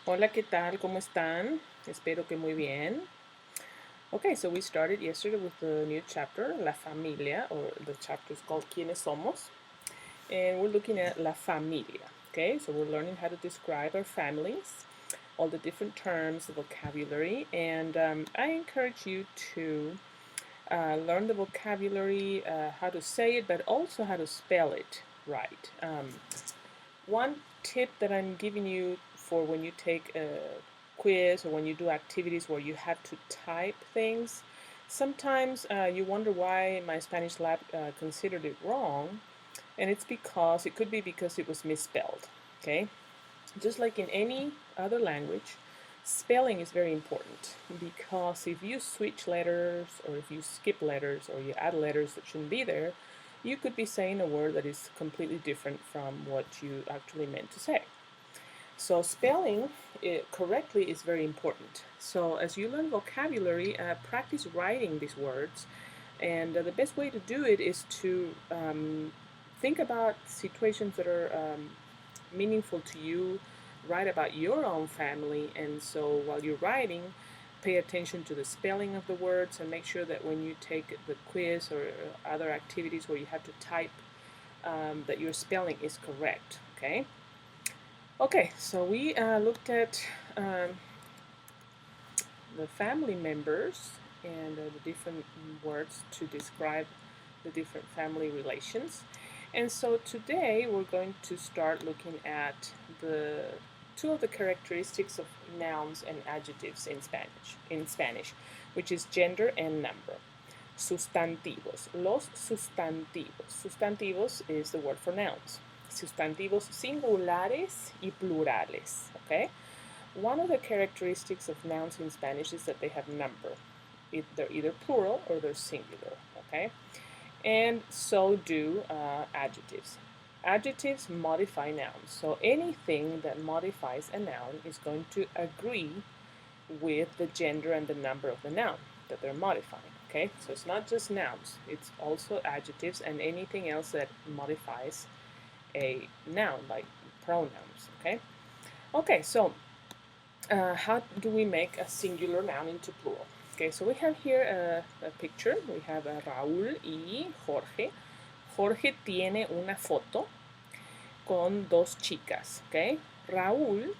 Hola, ¿qué tal? ¿Cómo están? Espero que muy bien. Okay, so we started yesterday with the new chapter, La Familia, or the chapter is called ¿Quiénes somos? And we're looking at La Familia. Okay, so we're learning how to describe our families, all the different terms, the vocabulary, and I encourage you to learn the vocabulary, how to say it, but also how to spell it right. One tip that I'm giving you for when you take a quiz or when you do activities where you have to type things, sometimes you wonder why my Spanish lab considered it wrong, and it's because it could be because it was misspelled. Okay, just like in any other language, spelling is very important because if you switch letters or if you skip letters or you add letters that shouldn't be there, you could be saying a word that is completely different from what you actually meant to say. So spelling it correctly is very important. So as you learn vocabulary, practice writing these words, and the best way to do it is to think about situations that are meaningful to you, write about your own family, and so while you're writing, pay attention to the spelling of the words and make sure that when you take the quiz or other activities where you have to type, that your spelling is correct. Okay. Okay, so we looked at the family members and the different words to describe the different family relations. And so today we're going to start looking at the two of the characteristics of nouns and adjectives in Spanish, which is gender and number. Sustantivos. Los sustantivos. Sustantivos is the word for nouns. Sustantivos singulares y plurales. Okay? One of the characteristics of nouns in Spanish is that they have number. They're either plural or they're singular. Okay? And so do adjectives. Adjectives modify nouns. So anything that modifies a noun is going to agree with the gender and the number of the noun that they're modifying. Okay, so it's not just nouns, it's also adjectives and anything else that modifies a noun, like pronouns. Okay, so how do we make a singular noun into plural? Okay, so we have here a picture. We have Raúl y Jorge. Jorge tiene una foto con dos chicas. Okay, Raúl,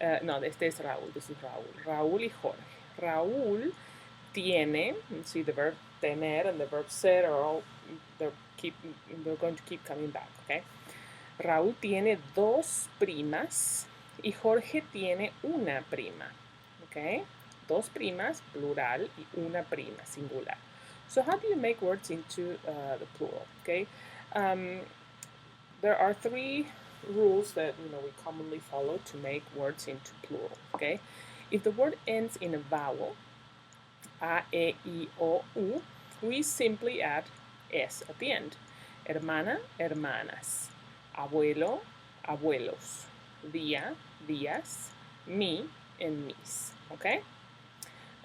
no, este es Raúl, this is Raúl. Raúl y Jorge. Raúl tiene, see the verb tener and the verb ser are all, they're going to keep coming back, okay? Raúl tiene dos primas y Jorge tiene una prima, okay? Dos primas, plural, y una prima, singular. So how do you make words into the plural, okay? There are three rules that we commonly follow to make words into plural, okay? If the word ends in a vowel, a, e, I, o, u, we simply add s at the end. Hermana, hermanas. Abuelo, abuelos. Día, días. Me, and mis. Okay?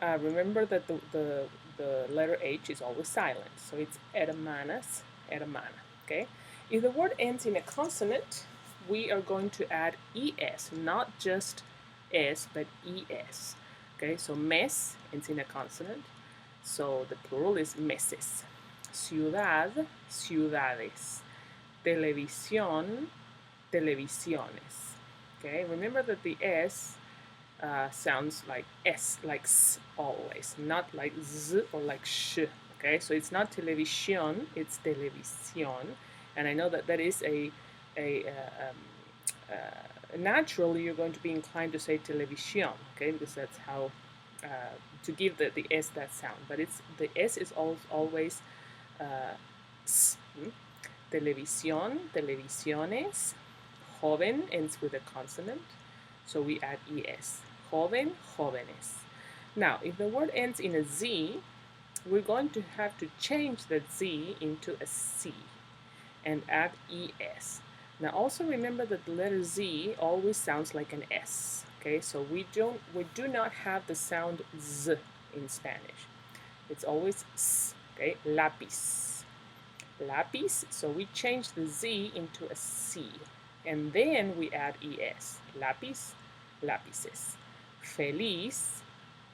Remember that the letter H is always silent, so it's hermanas, hermana. Okay? If the word ends in a consonant, we are going to add es, not just s, but es. Okay, so mes ends in a consonant, so the plural is meses. Ciudad, ciudades. Televisión, televisiones. Okay, remember that the s sounds like s, like s always, not like z or like sh. Okay, so it's not televisión, it's televisión, and I know that that is naturally you're going to be inclined to say televisión, okay, because that's how to give the s that sound, but it's the s is always s. Televisión, televisiones. Joven ends with a consonant, so we add es. Joven, jóvenes. Now, if the word ends in a z, we're going to have to change that z into a c and add es. Now, also remember that the letter z always sounds like an s. Okay, so we do not have the sound z in Spanish. It's always s. Okay, lápiz. Lápiz, so we change the z into a c, and then we add es. Lápiz, lápices. Feliz,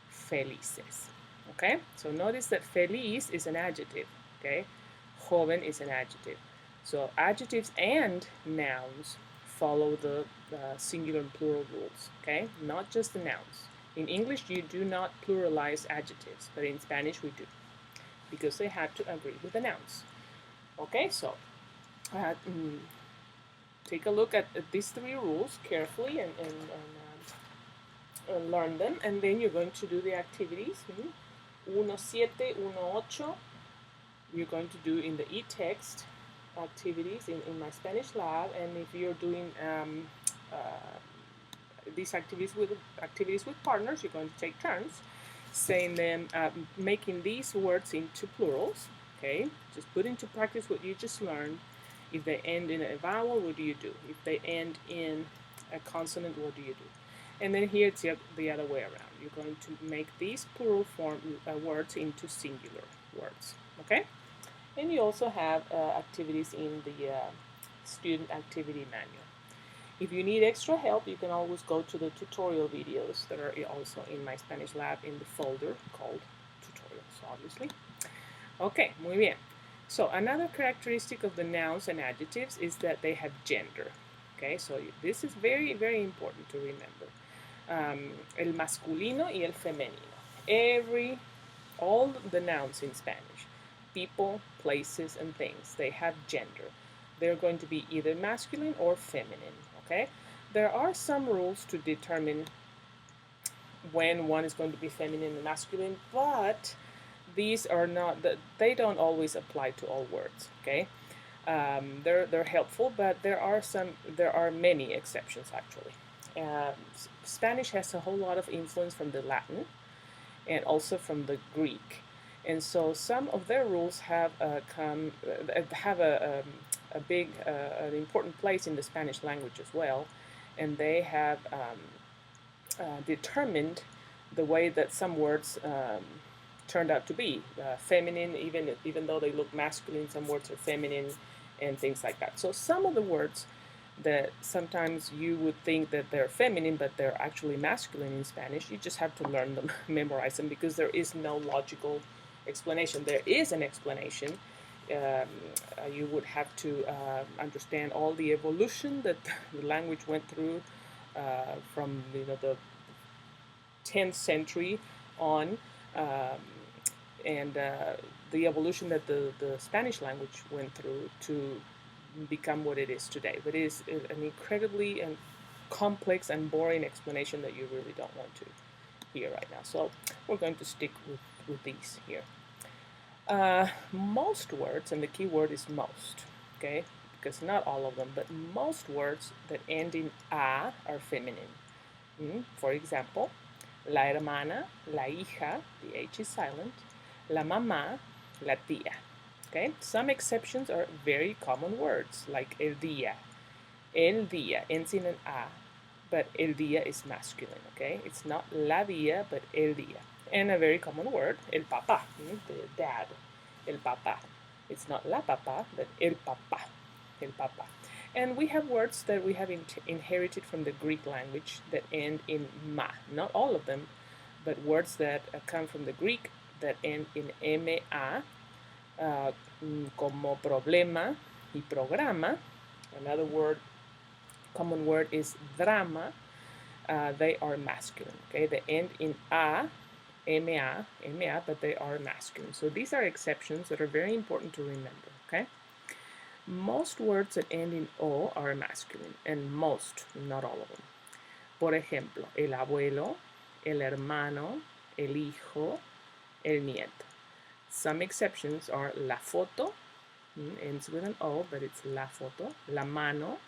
felices. Okay, so notice that feliz is an adjective. Okay, joven is an adjective. So adjectives and nouns follow the singular and plural rules. Okay, not just the nouns. In English, you do not pluralize adjectives, but in Spanish, we do because they have to agree with the nouns. Okay, so uh, mm, take a look at these three rules carefully and learn them, and then you're going to do the activities. 1-7, 1-8. You're going to do in the e-text activities in my Spanish lab, and if you're doing uh, these activities with partners, you're going to take turns saying them, making these words into plurals. Okay, just put into practice what you just learned. If they end in a vowel, what do you do? If they end in a consonant, what do you do? And then here it's the other way around. You're going to make these plural form words into singular words. Okay? And you also have activities in the student activity manual. If you need extra help, you can always go to the tutorial videos that are also in my Spanish lab in the folder called tutorials, obviously. Okay, muy bien. So another characteristic of the nouns and adjectives is that they have gender. Okay, so this is very, very important to remember. El masculino y el femenino. All the nouns in Spanish, people, places, and things, they have gender. They're going to be either masculine or feminine. Okay, there are some rules to determine when one is going to be feminine and masculine, but these are not they don't always apply to all words. Okay, they're helpful, but there are many exceptions actually. Spanish has a whole lot of influence from the Latin and also from the Greek, and so some of their rules have have a big an important place in the Spanish language as well, and they have determined the way that some words turned out to be feminine, even though they look masculine. Some words are feminine, and things like that. So some of the words that sometimes you would think that they're feminine, but they're actually masculine in Spanish. You just have to learn them, memorize them, because there is no logical explanation. There is an explanation. You would have to understand all the evolution that the language went through from the 10th century on, and the evolution that the Spanish language went through to become what it is today. But it is an incredibly and complex and boring explanation that you really don't want to hear right now. So we're going to stick with these here. Most words, and the key word is most, okay? Because not all of them, but most words that end in a are feminine. For example, la hermana, la hija, the H is silent, la mamá, la tía. Okay, some exceptions are very common words like el día. El día ends in an a, but el día is masculine. Okay, it's not la día, but el día. And a very common word, el papá, the dad, el papá. It's not la papá, but el papá, el papá. And we have words that we have inherited from the Greek language that end in ma. Not all of them, but words that come from the Greek that end in ma, como problema y programa. Another common word is drama. They are masculine. Okay, they end in ma, but they are masculine. So these are exceptions that are very important to remember. Okay. Most words that end in o are masculine, and most, not all of them. Por ejemplo, el abuelo, el hermano, el hijo, el nieto. Some exceptions are la foto, ends with an o, but it's la foto. La mano,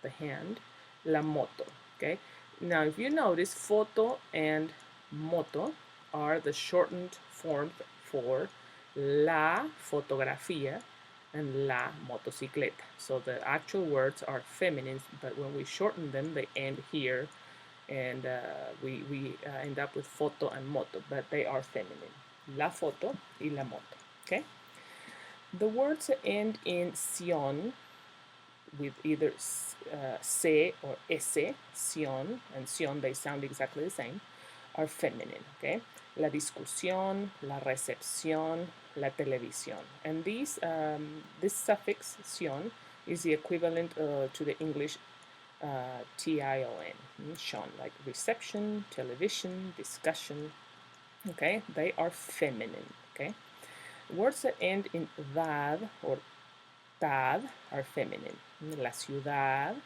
the hand. La moto, okay? Now, if you notice, foto and moto are the shortened form for la fotografía and la motocicleta. So the actual words are feminine, but when we shorten them, they end here, and we end up with foto and moto, but they are feminine. La foto y la moto. Okay. The words that end in sion with either se or ese, sion, and sion, they sound exactly the same, are feminine, okay? La discusión, la recepción, la televisión. And this suffix, sion, is the equivalent to the English tion, shon, like reception, television, discussion, okay? They are feminine, okay? Words that end in dad or tad are feminine. La ciudad,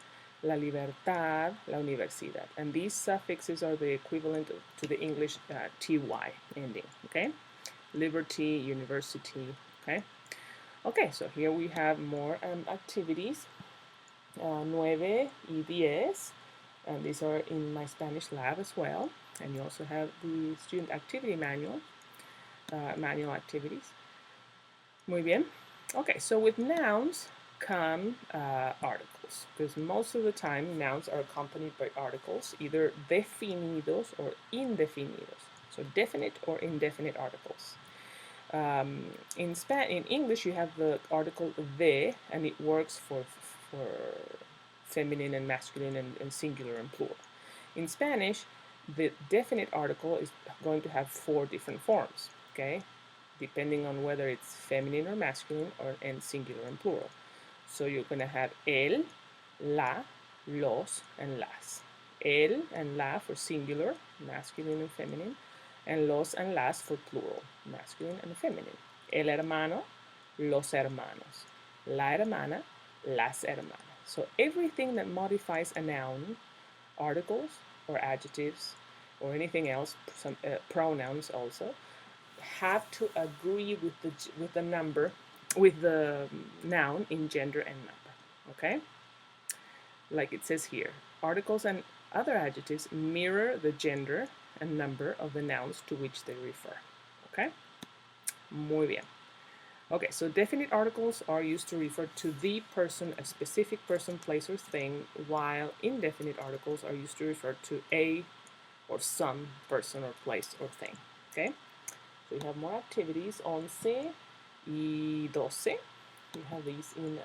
la libertad, la universidad. And these suffixes are the equivalent to the English ty ending, okay? Liberty, university, okay? Okay, so here we have more activities. 9 y 10, and these are in my Spanish lab as well. And you also have the student activity manual, manual activities. Muy bien. Okay, so with nouns come articles, because most of the time nouns are accompanied by articles, either definidos or indefinidos. So definite or indefinite articles. In English, you have the article de, and it works for feminine and masculine and singular and plural. In Spanish, the definite article is going to have 4 different forms, okay? Depending on whether it's feminine or masculine or and singular and plural. So you're going to have el, la, los, and las. El and la for singular, masculine and feminine, and los and las for plural, masculine and feminine. El hermano, los hermanos. La hermana, las hermanas. So everything that modifies a noun, articles or adjectives or anything else, some pronouns also, have to agree with the number, with the noun in gender and number, okay? Like it says here, articles and other adjectives mirror the gender and number of the nouns to which they refer, okay? Muy bien. Okay, so definite articles are used to refer to the person, a specific person, place, or thing, while indefinite articles are used to refer to a or some person or place or thing, okay? So we have more activities, 11 y 12. We have these in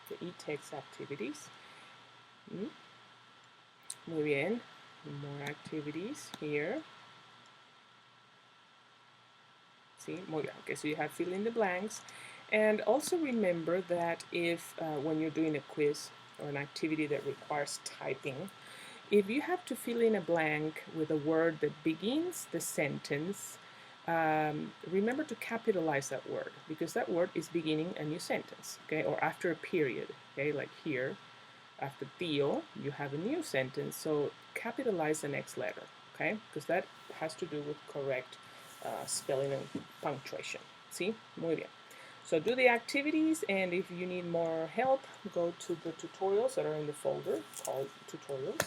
the e-text activities. Muy bien, more activities here. See, muy bien. Okay, so you have fill in the blanks. And also remember that if, when you're doing a quiz or an activity that requires typing, if you have to fill in a blank with a word that begins the sentence, remember to capitalize that word, because that word is beginning a new sentence, okay, or after a period, okay, like here, after tío, you have a new sentence, so capitalize the next letter, okay, because that has to do with correct spelling and punctuation. See? Muy bien. So do the activities, and if you need more help, go to the tutorials that are in the folder called tutorials.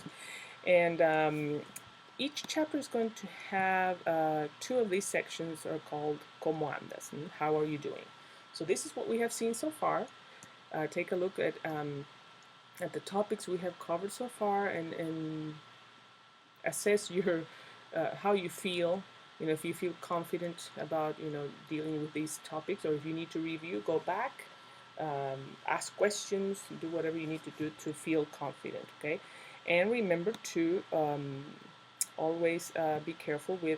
And each chapter is going to have 2 of these sections are called ¿Cómo andas? How are you doing? So this is what we have seen so far. Take a look at the topics we have covered so far, and assess your how you feel. You know, if you feel confident about, you know, dealing with these topics, or if you need to review, go back, ask questions, do whatever you need to do to feel confident, okay? And remember to always be careful with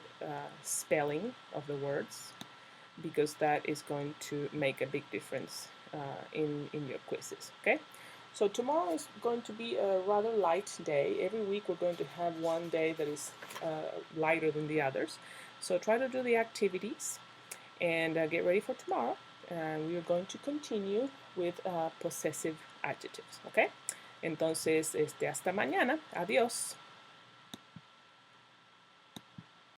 spelling of the words, because that is going to make a big difference in your quizzes, okay? So tomorrow is going to be a rather light day. Every week we're going to have one day that is lighter than the others. So try to do the activities and get ready for tomorrow. And we are going to continue with possessive adjectives, okay? Entonces, hasta mañana. Adiós.